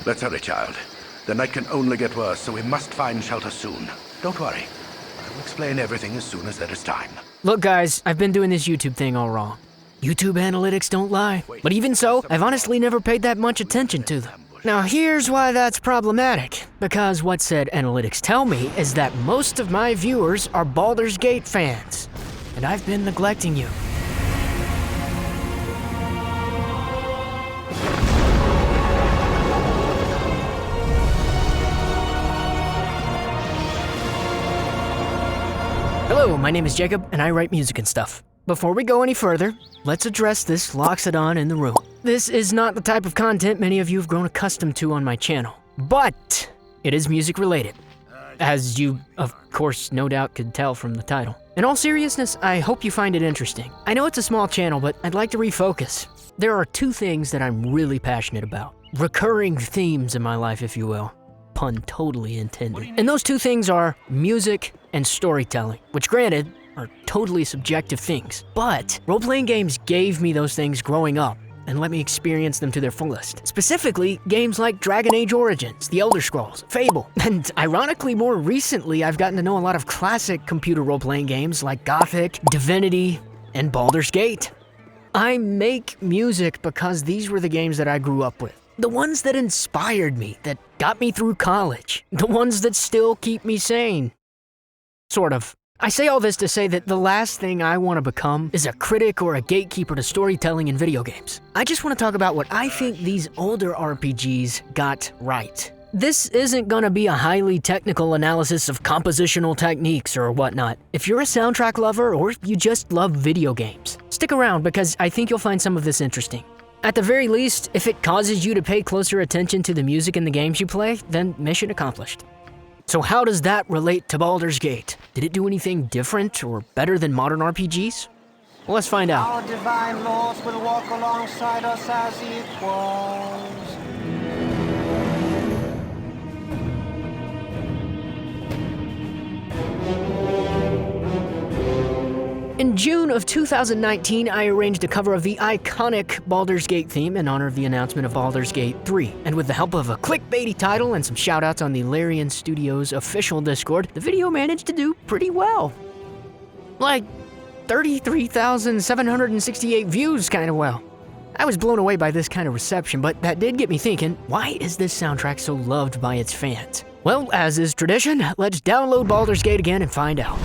Let's hurry, child. The night can only get worse, so we must find shelter soon. Don't worry. I will explain everything as soon as there is time. Look, guys, I've been doing this YouTube thing all wrong. YouTube analytics don't lie. But even so, I've honestly never paid that much attention to them. Now here's why that's problematic. Because what said analytics tell me is that most of my viewers are Baldur's Gate fans. And I've been neglecting you. Hello, my name is Jacob, and I write music and stuff. Before we go any further, let's address this Loxodon in the room. This is not the type of content many of you have grown accustomed to on my channel, but it is music related, as you, of course, no doubt could tell from the title. In all seriousness, I hope you find it interesting. I know it's a small channel, but I'd like to refocus. There are two things that I'm really passionate about. Recurring themes in my life, if you will. Pun totally intended. And those two things are music and storytelling, which granted, are totally subjective things. But role-playing games gave me those things growing up and let me experience them to their fullest. Specifically, games like Dragon Age Origins, The Elder Scrolls, Fable. And ironically, more recently, I've gotten to know a lot of classic computer role-playing games like Gothic, Divinity, and Baldur's Gate. I make music because these were the games that I grew up with. The ones that inspired me, that got me through college. The ones that still keep me sane. Sort of. I say all this to say that the last thing I want to become is a critic or a gatekeeper to storytelling in video games. I just want to talk about what I think these older RPGs got right. This isn't gonna be a highly technical analysis of compositional techniques or whatnot. If you're a soundtrack lover or you just love video games, stick around because I think you'll find some of this interesting. At the very least, if it causes you to pay closer attention to the music in the games you play, then mission accomplished. So how does that relate to Baldur's Gate? Did it do anything different or better than modern RPGs? Well, let's find out. Our divine lords will walk alongside us as equals. In June of 2019, I arranged a cover of the iconic Baldur's Gate theme in honor of the announcement of Baldur's Gate 3. And with the help of a clickbaity title and some shoutouts on the Larian Studios official Discord, the video managed to do pretty well. Like 33,768 views kinda well. I was blown away by this kind of reception, but that did get me thinking, why is this soundtrack so loved by its fans? Well, as is tradition, let's download Baldur's Gate again and find out.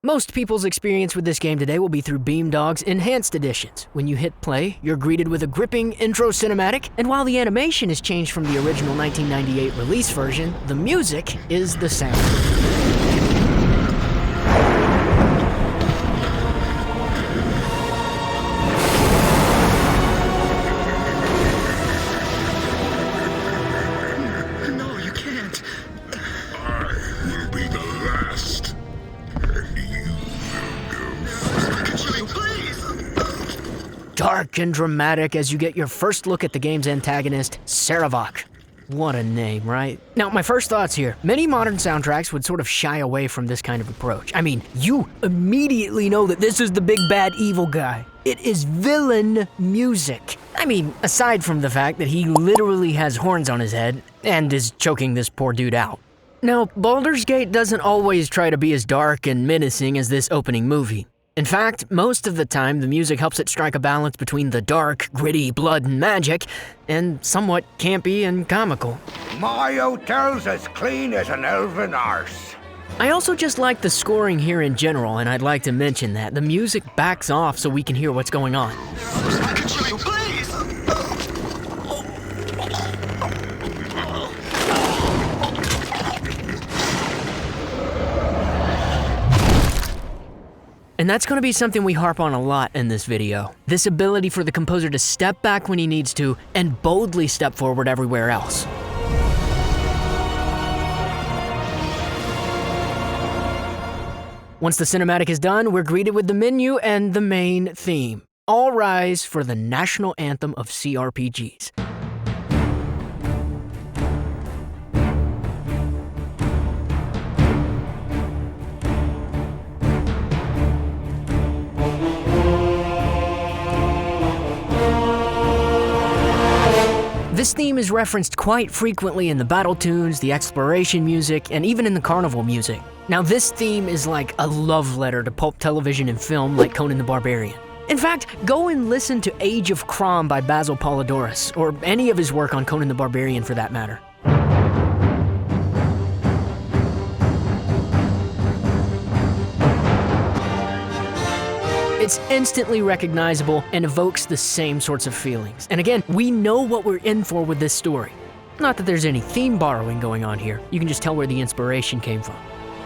Most people's experience with this game today will be through Beamdog's enhanced editions. When you hit play, you're greeted with a gripping intro cinematic, and while the animation is changed from the original 1998 release version, the music is the same. No, you can't. I will be the last. Dark and dramatic as you get your first look at the game's antagonist, Sarevok. What a name, right? Now, my first thoughts here. Many modern soundtracks would sort of shy away from this kind of approach. I mean, you immediately know that this is the big bad evil guy. It is villain music. I mean, aside from the fact that he literally has horns on his head and is choking this poor dude out. Now, Baldur's Gate doesn't always try to be as dark and menacing as this opening movie. In fact, most of the time, the music helps it strike a balance between the dark, gritty blood and magic, and somewhat campy and comical. My hotel's as clean as an elven arse. I also just like the scoring here in general, and I'd like to mention that the music backs off so we can hear what's going on. I can show you, please. And that's going to be something we harp on a lot in this video. This ability for the composer to step back when he needs to and boldly step forward everywhere else. Once the cinematic is done, we're greeted with the menu and the main theme. All rise for the national anthem of CRPGs. This theme is referenced quite frequently in the battle tunes, the exploration music, and even in the carnival music. Now this theme is like a love letter to pulp television and film like Conan the Barbarian. In fact, go and listen to Age of Crom by Basil Polydorus, or any of his work on Conan the Barbarian for that matter. It's instantly recognizable and evokes the same sorts of feelings. And again, we know what we're in for with this story. Not that there's any theme borrowing going on here, you can just tell where the inspiration came from.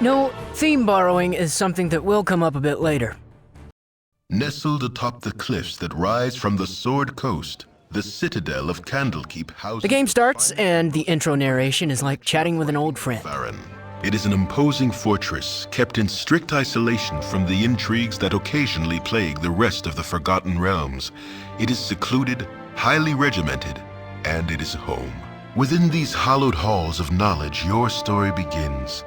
No, theme borrowing is something that will come up a bit later. Nestled atop the cliffs that rise from the Sword Coast, the Citadel of Candlekeep houses... The game starts, and the intro narration is like chatting with an old friend. Baron. It is an imposing fortress, kept in strict isolation from the intrigues that occasionally plague the rest of the Forgotten Realms. It is secluded, highly regimented, and it is home. Within these hallowed halls of knowledge, your story begins.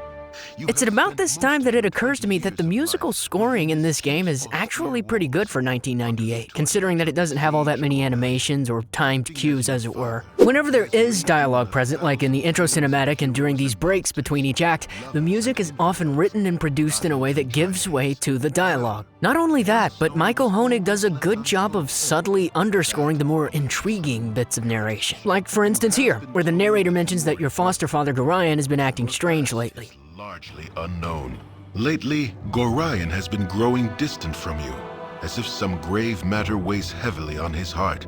It's at about this time that it occurs to me that the musical scoring in this game is actually pretty good for 1998, considering that it doesn't have all that many animations or timed cues, as it were. Whenever there is dialogue present, like in the intro cinematic and during these breaks between each act, the music is often written and produced in a way that gives way to the dialogue. Not only that, but Michael Honig does a good job of subtly underscoring the more intriguing bits of narration. Like, for instance here, where the narrator mentions that your foster father Gorion has been acting strange lately. Largely unknown. Lately, Gorion has been growing distant from you, as if some grave matter weighs heavily on his heart.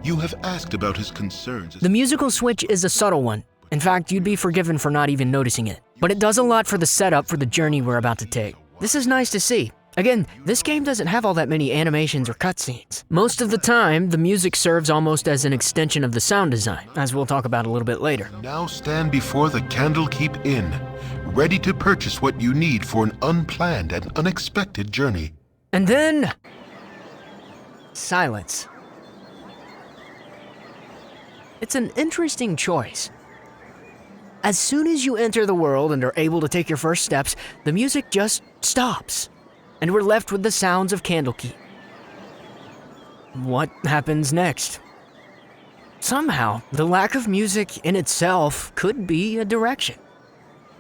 You have asked about his concerns. The musical switch is a subtle one. In fact, you'd be forgiven for not even noticing it. But it does a lot for the setup for the journey we're about to take. This is nice to see. Again, this game doesn't have all that many animations or cutscenes. Most of the time, the music serves almost as an extension of the sound design, as we'll talk about a little bit later. Now stand before the Candlekeep Inn, ready to purchase what you need for an unplanned and unexpected journey. And then... silence. It's an interesting choice. As soon as you enter the world and are able to take your first steps, the music just stops, and we're left with the sounds of Candlekeep. What happens next? Somehow, the lack of music in itself could be a direction.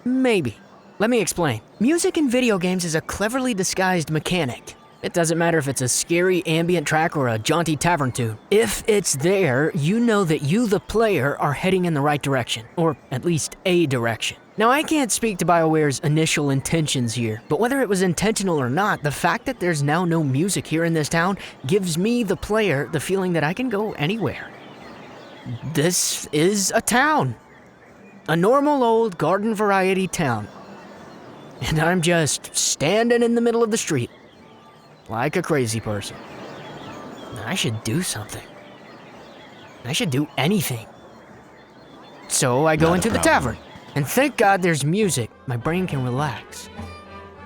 Maybe. Let me explain. Music in video games is a cleverly disguised mechanic. It doesn't matter if it's a scary ambient track or a jaunty tavern tune. If it's there, you know that you, the player, are heading in the right direction, or at least a direction. Now, I can't speak to BioWare's initial intentions here, but whether it was intentional or not, the fact that there's now no music here in this town gives me, the player, the feeling that I can go anywhere. This is a town. A normal old garden variety town. And I'm just standing in the middle of the street. Like a crazy person. I should do something. I should do anything. So I go into the tavern, and thank God there's music. My brain can relax.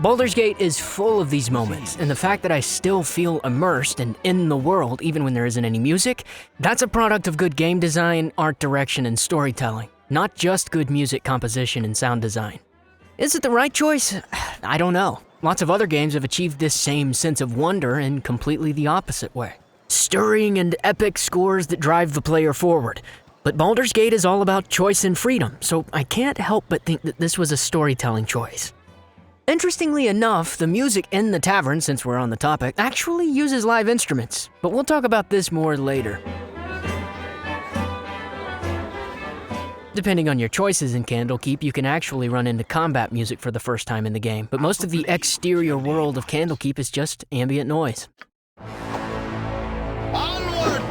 Baldur's Gate is full of these moments, and the fact that I still feel immersed and in the world even when there isn't any music, that's a product of good game design, art direction, and storytelling, not just good music composition and sound design. Is it the right choice? I don't know. Lots of other games have achieved this same sense of wonder in completely the opposite way. Stirring and epic scores that drive the player forward. But Baldur's Gate is all about choice and freedom, so I can't help but think that this was a storytelling choice. Interestingly enough, the music in the tavern, since we're on the topic, actually uses live instruments, but we'll talk about this more later. Depending on your choices in Candlekeep, you can actually run into combat music for the first time in the game, but most of the exterior world of Candlekeep is just ambient noise. Onward!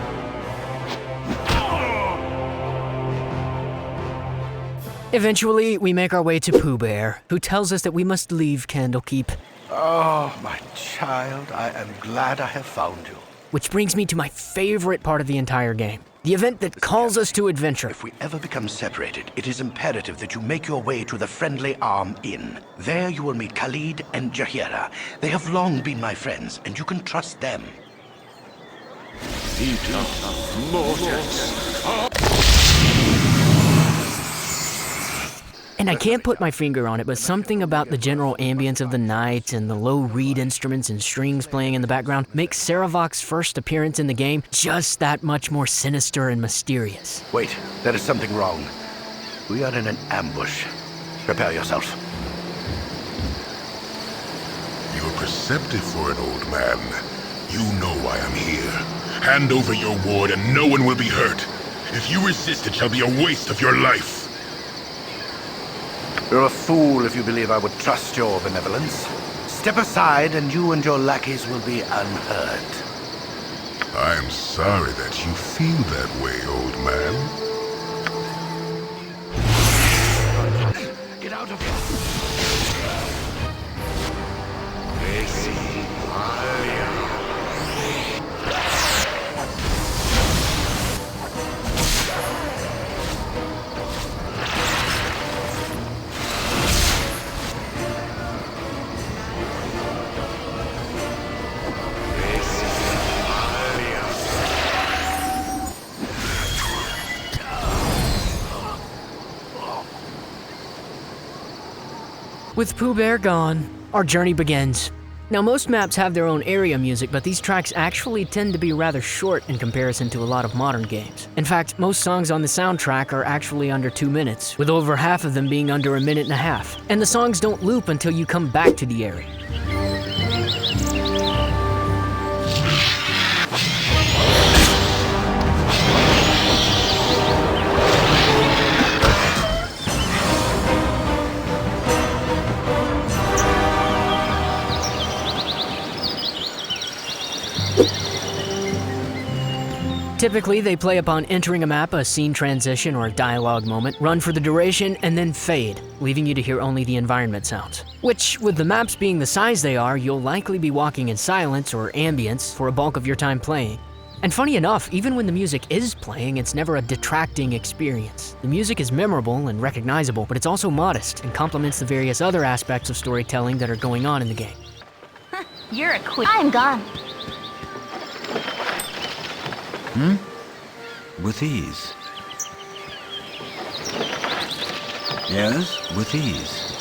Eventually, we make our way to Pooh Bear, who tells us that we must leave Candlekeep. Oh, my child, I am glad I have found you. Which brings me to my favorite part of the entire game. The event that calls us to adventure. If we ever become separated, it is imperative that you make your way to the Friendly Arm Inn. There you will meet Khalid and Jahira. They have long been my friends, and you can trust them. Eat up mortals. And I can't put my finger on it, but something about the general ambience of the night and the low reed instruments and strings playing in the background makes Saravok's first appearance in the game just that much more sinister and mysterious. Wait, there is something wrong. We are in an ambush. Prepare yourself. You're perceptive for an old man. You know why I'm here. Hand over your ward and no one will be hurt. If you resist, it shall be a waste of your life. You're a fool if you believe I would trust your benevolence. Step aside and you and your lackeys will be unhurt. I am sorry that you feel that way, old man. Get out of here! With Pooh Bear gone, our journey begins. Now, most maps have their own area music, but these tracks actually tend to be rather short in comparison to a lot of modern games. In fact, most songs on the soundtrack are actually under 2 minutes, with over half of them being under 1.5 minutes. And the songs don't loop until you come back to the area. Typically, they play upon entering a map, a scene transition, or a dialogue moment, run for the duration, and then fade, leaving you to hear only the environment sounds. Which, with the maps being the size they are, you'll likely be walking in silence or ambience for a bulk of your time playing. And funny enough, even when the music is playing, it's never a detracting experience. The music is memorable and recognizable, but it's also modest and complements the various other aspects of storytelling that are going on in the game. You're a queen. I'm gone. With ease. Yes, with ease.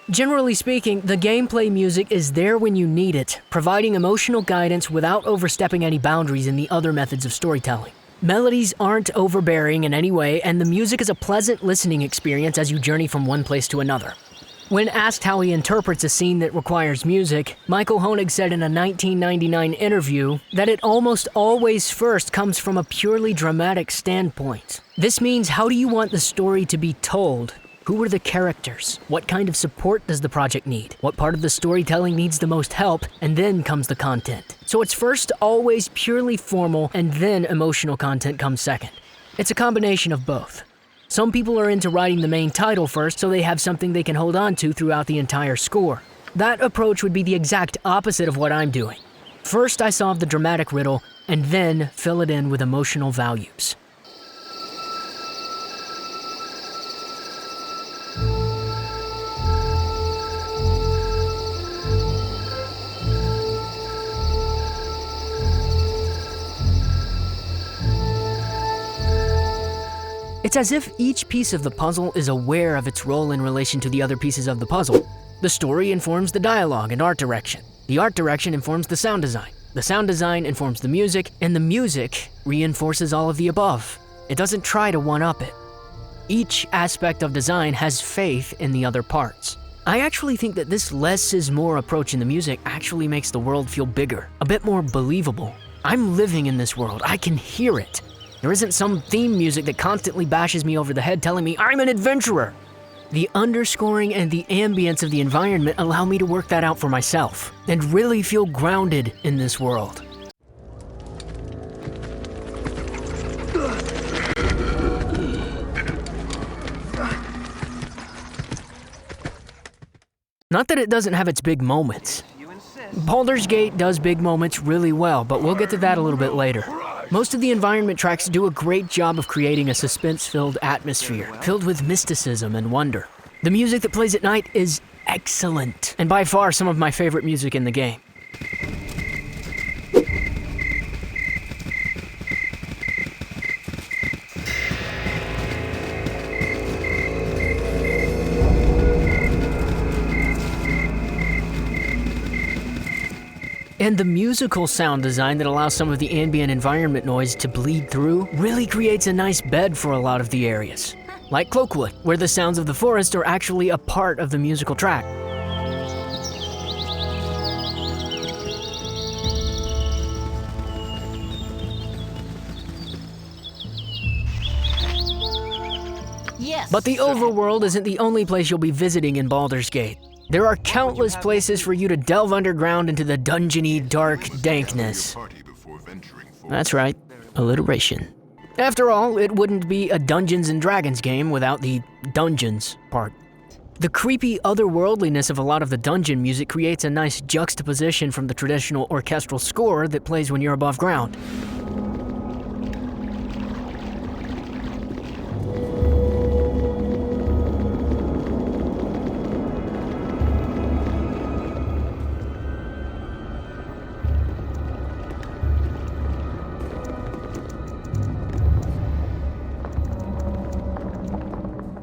Generally speaking, the gameplay music is there when you need it, providing emotional guidance without overstepping any boundaries in the other methods of storytelling. Melodies aren't overbearing in any way, and the music is a pleasant listening experience as you journey from one place to another. When asked how he interprets a scene that requires music, Michael Honig said in a 1999 interview that it almost always first comes from a purely dramatic standpoint. This means, how do you want the story to be told? Who are the characters? What kind of support does the project need? What part of the storytelling needs the most help? And then comes the content. So it's first always purely formal, and then emotional content comes second. It's a combination of both. Some people are into writing the main title first so they have something they can hold on to throughout the entire score. That approach would be the exact opposite of what I'm doing. First I solve the dramatic riddle, and then fill it in with emotional values. It's as if each piece of the puzzle is aware of its role in relation to the other pieces of the puzzle. The story informs the dialogue and art direction. The art direction informs the sound design. The sound design informs the music, and the music reinforces all of the above. It doesn't try to one-up it. Each aspect of design has faith in the other parts. I actually think that this less is more approach in the music actually makes the world feel bigger, a bit more believable. I'm living in this world. I can hear it. There isn't some theme music that constantly bashes me over the head telling me I'm an adventurer. The underscoring and the ambience of the environment allow me to work that out for myself and really feel grounded in this world. Not that it doesn't have its big moments. Baldur's Gate does big moments really well, but we'll get to that a little bit later. Most of the environment tracks do a great job of creating a suspense-filled atmosphere, filled with mysticism and wonder. The music that plays at night is excellent, and by far some of my favorite music in the game. And the musical sound design that allows some of the ambient environment noise to bleed through really creates a nice bed for a lot of the areas. Like Cloakwood, where the sounds of the forest are actually a part of the musical track. Yes. But the overworld isn't the only place you'll be visiting in Baldur's Gate. There are countless places for you to delve underground into the dungeony, dark dankness. That's right, alliteration. After all, it wouldn't be a Dungeons & Dragons game without the dungeons part. The creepy otherworldliness of a lot of the dungeon music creates a nice juxtaposition from the traditional orchestral score that plays when you're above ground.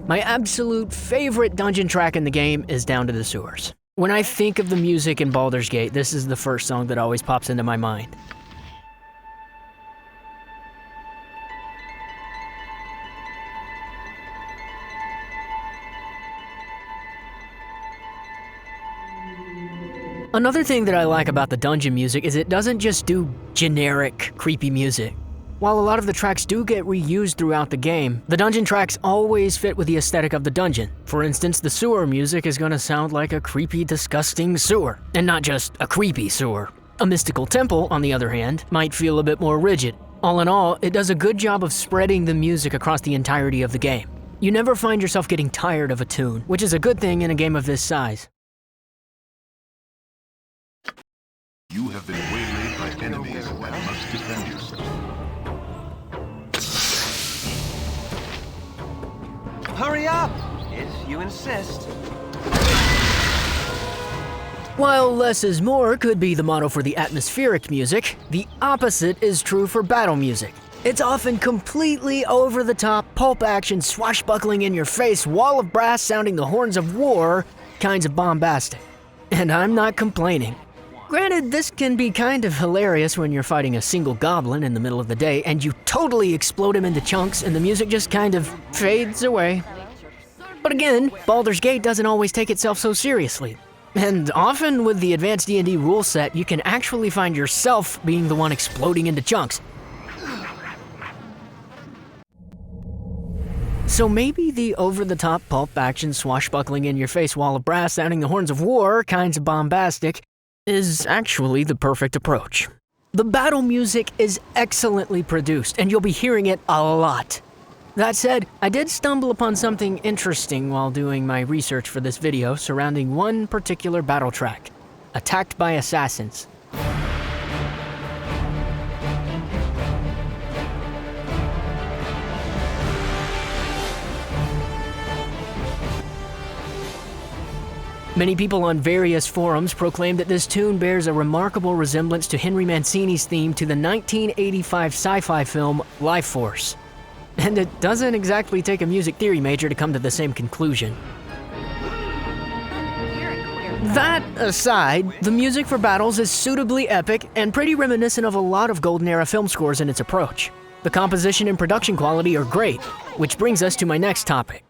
My absolute favorite dungeon track in the game is Down to the Sewers. When I think of the music in Baldur's Gate, this is the first song that always pops into my mind. Another thing that I like about the dungeon music is it doesn't just do generic, creepy music. While a lot of the tracks do get reused throughout the game, the dungeon tracks always fit with the aesthetic of the dungeon. For instance, the sewer music is gonna sound like a creepy, disgusting sewer, and not just a creepy sewer. A mystical temple, on the other hand, might feel a bit more rigid. All in all, it does a good job of spreading the music across the entirety of the game. You never find yourself getting tired of a tune, which is a good thing in a game of this size. You have been waylaid by enemies and must defend yourself. Hurry up, if you insist. While less is more could be the motto for the atmospheric music, the opposite is true for battle music. It's often completely over-the-top, pulp-action, swashbuckling in-your-face, wall of brass sounding the horns of war kinds of bombastic. And I'm not complaining. Granted, this can be kind of hilarious when you're fighting a single goblin in the middle of the day and you totally explode him into chunks and the music just kind of fades away. But again, Baldur's Gate doesn't always take itself so seriously. And often with the advanced D&D rule set, you can actually find yourself being the one exploding into chunks. So maybe the over-the-top pulp action swashbuckling in-your-face wall of brass sounding the horns of war kinds of bombastic is actually the perfect approach. The battle music is excellently produced, and you'll be hearing it a lot. That said, I did stumble upon something interesting while doing my research for this video surrounding one particular battle track, Attacked by Assassins. Many people on various forums proclaim that this tune bears a remarkable resemblance to Henry Mancini's theme to the 1985 sci-fi film Life Force. And it doesn't exactly take a music theory major to come to the same conclusion. That aside, the music for battles is suitably epic and pretty reminiscent of a lot of Golden Era film scores in its approach. The composition and production quality are great, which brings us to my next topic.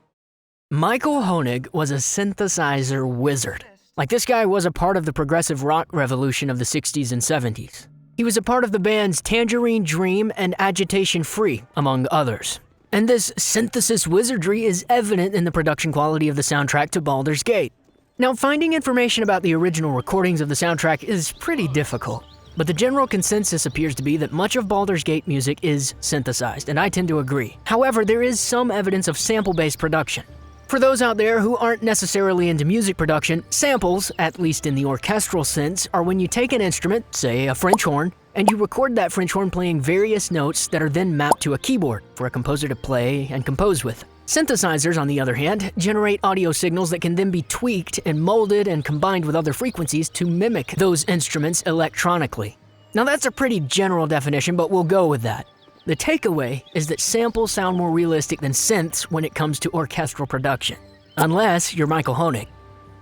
Michael Honig was a synthesizer wizard. Like, this guy was a part of the progressive rock revolution of the 60s and 70s. He was a part of the bands Tangerine Dream and Agitation Free, among others. And this synthesis wizardry is evident in the production quality of the soundtrack to Baldur's Gate. Now, finding information about the original recordings of the soundtrack is pretty difficult, but the general consensus appears to be that much of Baldur's Gate music is synthesized, and I tend to agree. However, there is some evidence of sample-based production. For those out there who aren't necessarily into music production, samples, at least in the orchestral sense, are when you take an instrument, say a French horn, and you record that French horn playing various notes that are then mapped to a keyboard for a composer to play and compose with. Synthesizers, on the other hand, generate audio signals that can then be tweaked and molded and combined with other frequencies to mimic those instruments electronically. Now that's a pretty general definition, but we'll go with that. The takeaway is that samples sound more realistic than synths when it comes to orchestral production. Unless you're Michael Honig.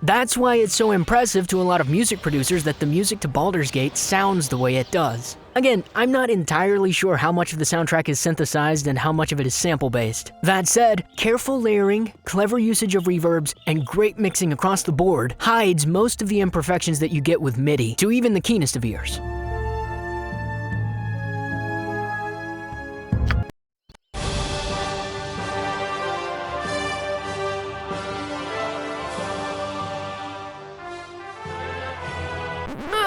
That's why it's so impressive to a lot of music producers that the music to Baldur's Gate sounds the way it does. Again, I'm not entirely sure how much of the soundtrack is synthesized and how much of it is sample-based. That said, careful layering, clever usage of reverbs, and great mixing across the board hides most of the imperfections that you get with MIDI to even the keenest of ears.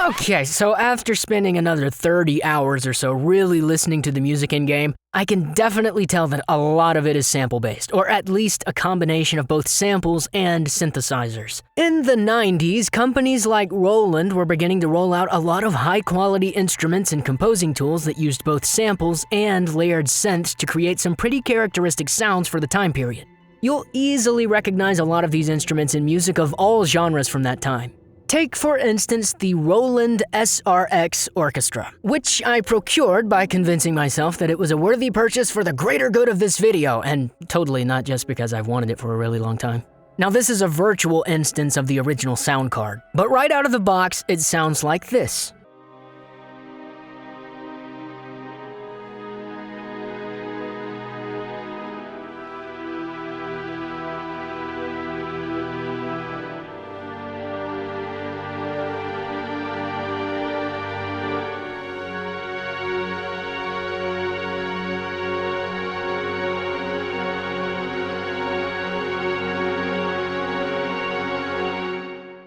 Okay, so after spending another 30 hours or so really listening to the music in-game, I can definitely tell that a lot of it is sample-based, or at least a combination of both samples and synthesizers. In the 90s, companies like Roland were beginning to roll out a lot of high-quality instruments and composing tools that used both samples and layered synths to create some pretty characteristic sounds for the time period. You'll easily recognize a lot of these instruments in music of all genres from that time. Take, for instance, the Roland SRX Orchestra, which I procured by convincing myself that it was a worthy purchase for the greater good of this video, and totally not just because I've wanted it for a really long time. Now this is a virtual instance of the original sound card, but right out of the box, it sounds like this.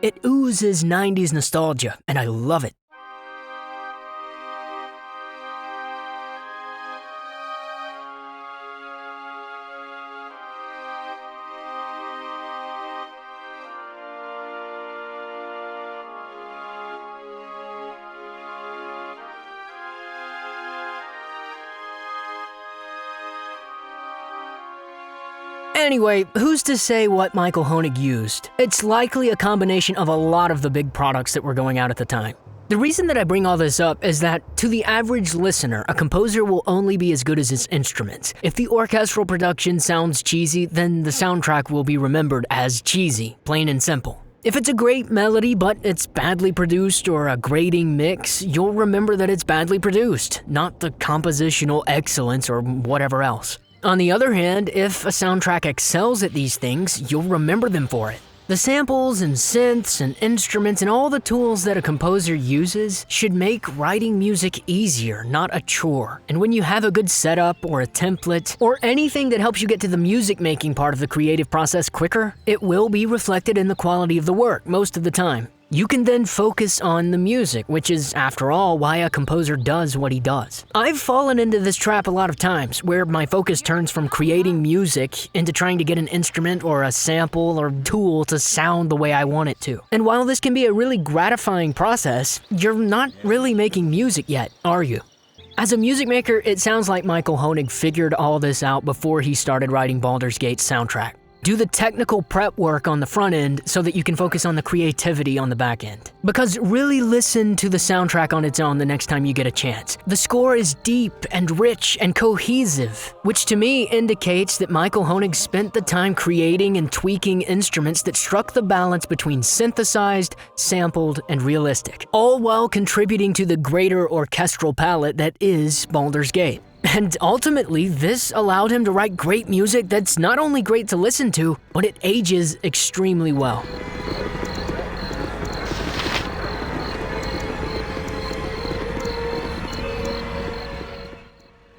It oozes 90s nostalgia, and I love it. Anyway, who's to say what Michael Honig used? It's likely a combination of a lot of the big products that were going out at the time. The reason that I bring all this up is that, to the average listener, a composer will only be as good as his instruments. If the orchestral production sounds cheesy, then the soundtrack will be remembered as cheesy, plain and simple. If it's a great melody but it's badly produced or a grating mix, you'll remember that it's badly produced, not the compositional excellence or whatever else. On the other hand, if a soundtrack excels at these things, you'll remember them for it. The samples and synths and instruments and all the tools that a composer uses should make writing music easier, not a chore. And when you have a good setup or a template or anything that helps you get to the music making part of the creative process quicker, it will be reflected in the quality of the work most of the time. You can then focus on the music, which is, after all, why a composer does what he does. I've fallen into this trap a lot of times, where my focus turns from creating music into trying to get an instrument or a sample or tool to sound the way I want it to. And while this can be a really gratifying process, you're not really making music yet, are you? As a music maker, it sounds like Michael Honig figured all this out before he started writing Baldur's Gate's soundtrack. Do the technical prep work on the front end so that you can focus on the creativity on the back end. Because really listen to the soundtrack on its own the next time you get a chance. The score is deep and rich and cohesive, which to me indicates that Michael Honig spent the time creating and tweaking instruments that struck the balance between synthesized, sampled, and realistic, all while contributing to the greater orchestral palette that is Baldur's Gate. And ultimately, this allowed him to write great music that's not only great to listen to, but it ages extremely well.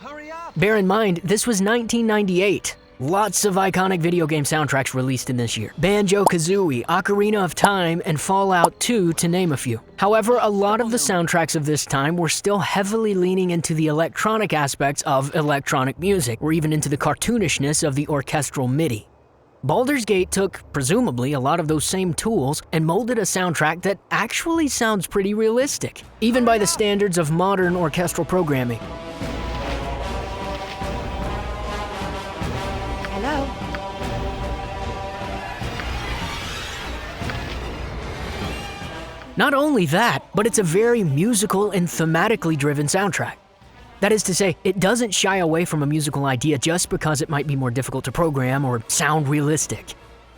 Hurry up! Bear in mind, this was 1998. Lots of iconic video game soundtracks released in this year. Banjo-Kazooie, Ocarina of Time, and Fallout 2 to name a few. However, a lot of the soundtracks of this time were still heavily leaning into the electronic aspects of electronic music, or even into the cartoonishness of the orchestral MIDI. Baldur's Gate took, presumably, a lot of those same tools and molded a soundtrack that actually sounds pretty realistic, even by the standards of modern orchestral programming. Hello? Not only that, but it's a very musical and thematically driven soundtrack. That is to say, it doesn't shy away from a musical idea just because it might be more difficult to program or sound realistic.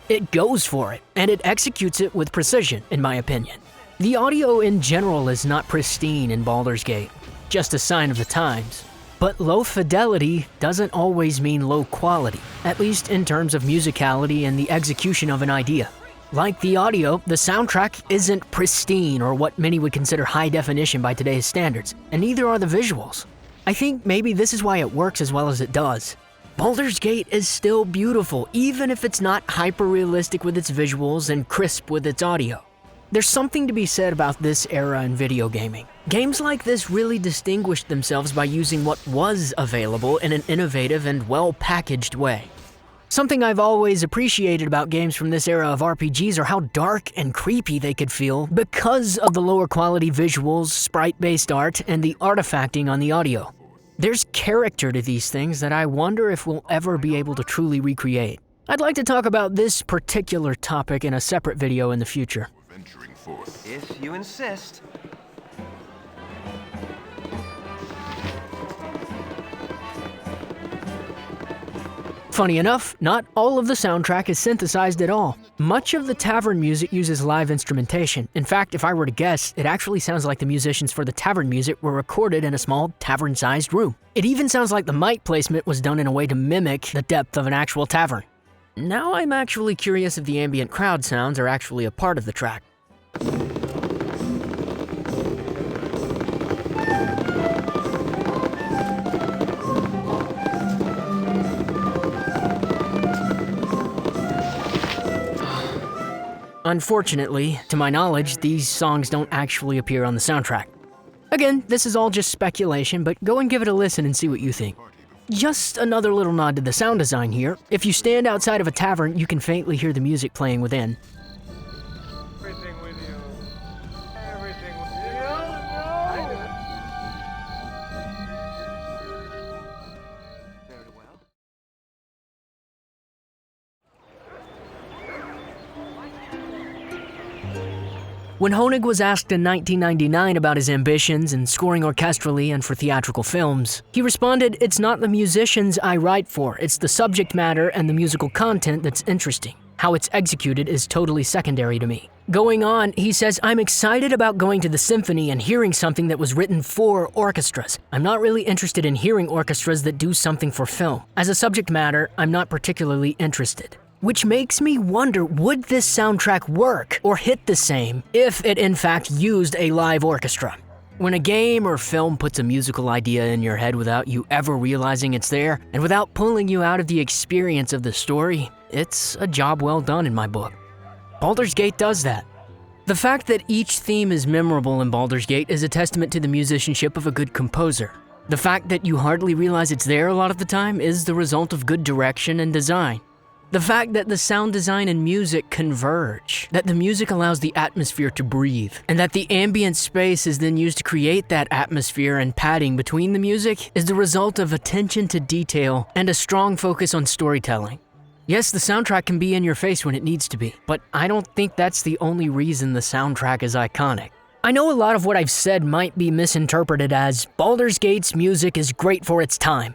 It goes for it, and it executes it with precision, in my opinion. The audio in general is not pristine in Baldur's Gate, just a sign of the times. But low fidelity doesn't always mean low quality, at least in terms of musicality and the execution of an idea. Like the audio, the soundtrack isn't pristine or what many would consider high definition by today's standards, and neither are the visuals. I think maybe this is why it works as well as it does. Baldur's Gate is still beautiful, even if it's not hyper-realistic with its visuals and crisp with its audio. There's something to be said about this era in video gaming. Games like this really distinguished themselves by using what was available in an innovative and well-packaged way. Something I've always appreciated about games from this era of RPGs are how dark and creepy they could feel because of the lower quality visuals, sprite-based art, and the artifacting on the audio. There's character to these things that I wonder if we'll ever be able to truly recreate. I'd like to talk about this particular topic in a separate video in the future. Venturing forth. If you insist. Funny enough, not all of the soundtrack is synthesized at all. Much of the tavern music uses live instrumentation. In fact, if I were to guess, it actually sounds like the musicians for the tavern music were recorded in a small tavern-sized room. It even sounds like the mic placement was done in a way to mimic the depth of an actual tavern. Now I'm actually curious if the ambient crowd sounds are actually a part of the track. Unfortunately, to my knowledge, these songs don't actually appear on the soundtrack. Again, this is all just speculation, but go and give it a listen and see what you think. Just another little nod to the sound design here. If you stand outside of a tavern, you can faintly hear the music playing within. Everything with you. Everything with you. Very well. When Honig was asked in 1999 about his ambitions in scoring orchestrally and for theatrical films, he responded, "It's not the musicians I write for, it's the subject matter and the musical content that's interesting. How it's executed is totally secondary to me." Going on, he says, "I'm excited about going to the symphony and hearing something that was written for orchestras. I'm not really interested in hearing orchestras that do something for film. As a subject matter, I'm not particularly interested." Which makes me wonder, would this soundtrack work or hit the same if it in fact used a live orchestra? When a game or film puts a musical idea in your head without you ever realizing it's there, and without pulling you out of the experience of the story, it's a job well done in my book. Baldur's Gate does that. The fact that each theme is memorable in Baldur's Gate is a testament to the musicianship of a good composer. The fact that you hardly realize it's there a lot of the time is the result of good direction and design. The fact that the sound design and music converge, that the music allows the atmosphere to breathe, and that the ambient space is then used to create that atmosphere and padding between the music is the result of attention to detail and a strong focus on storytelling. Yes, the soundtrack can be in your face when it needs to be, but I don't think that's the only reason the soundtrack is iconic. I know a lot of what I've said might be misinterpreted as Baldur's Gate's music is great for its time.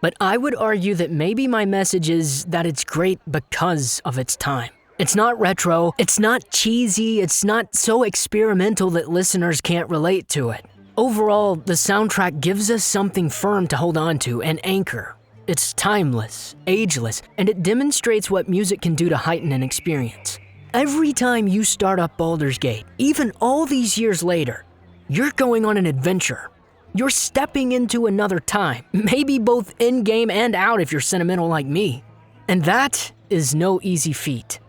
But I would argue that maybe my message is that it's great because of its time. It's not retro, it's not cheesy, it's not so experimental that listeners can't relate to it. Overall, the soundtrack gives us something firm to hold on to and anchor. It's timeless, ageless, and it demonstrates what music can do to heighten an experience. Every time you start up Baldur's Gate, even all these years later, you're going on an adventure. You're stepping into another time, maybe both in-game and out if you're sentimental like me. And that is no easy feat.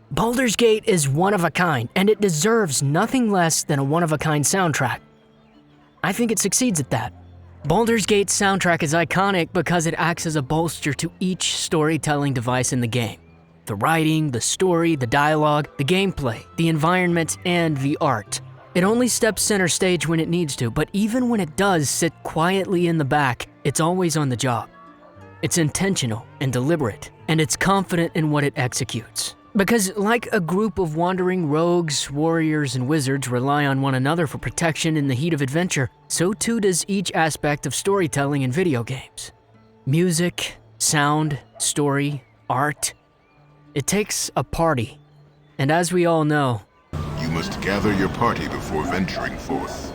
Baldur's Gate is one of a kind, and it deserves nothing less than a one-of-a-kind soundtrack. I think it succeeds at that. Baldur's Gate's soundtrack is iconic because it acts as a bolster to each storytelling device in the game. The writing, the story, the dialogue, the gameplay, the environment, and the art. It only steps center stage when it needs to, but even when it does sit quietly in the back, it's always on the job. It's intentional and deliberate, and it's confident in what it executes. Because like a group of wandering rogues, warriors, and wizards rely on one another for protection in the heat of adventure, so too does each aspect of storytelling in video games. Music, sound, story, art. It takes a party. And as we all know, You must gather your party before venturing forth.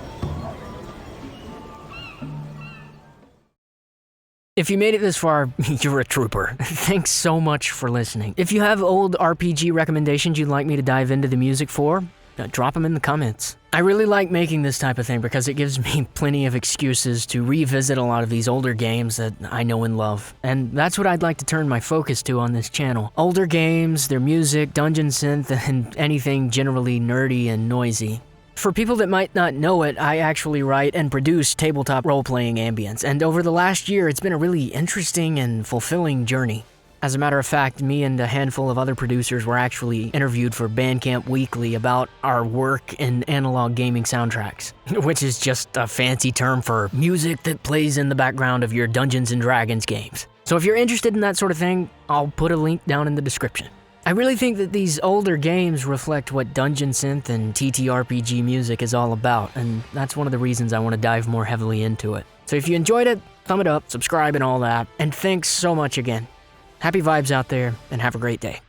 if you made it this far, you're a trooper. Thanks so much for listening. If you have old RPG recommendations you'd like me to dive into the music for, drop them in the comments. I really like making this type of thing because it gives me plenty of excuses to revisit a lot of these older games that I know and love. And that's what I'd like to turn my focus to on this channel. Older games, their music, dungeon synth, and anything generally nerdy and noisy. For people that might not know it, I actually write and produce tabletop role-playing ambience, and over the last year it's been a really interesting and fulfilling journey. As a matter of fact, me and a handful of other producers were actually interviewed for Bandcamp Weekly about our work in analog gaming soundtracks, which is just a fancy term for music that plays in the background of your Dungeons & Dragons games. So if you're interested in that sort of thing, I'll put a link down in the description. I really think that these older games reflect what dungeon synth and TTRPG music is all about, and that's one of the reasons I want to dive more heavily into it. So if you enjoyed it, thumb it up, subscribe and all that, and thanks so much again. Happy vibes out there, and have a great day.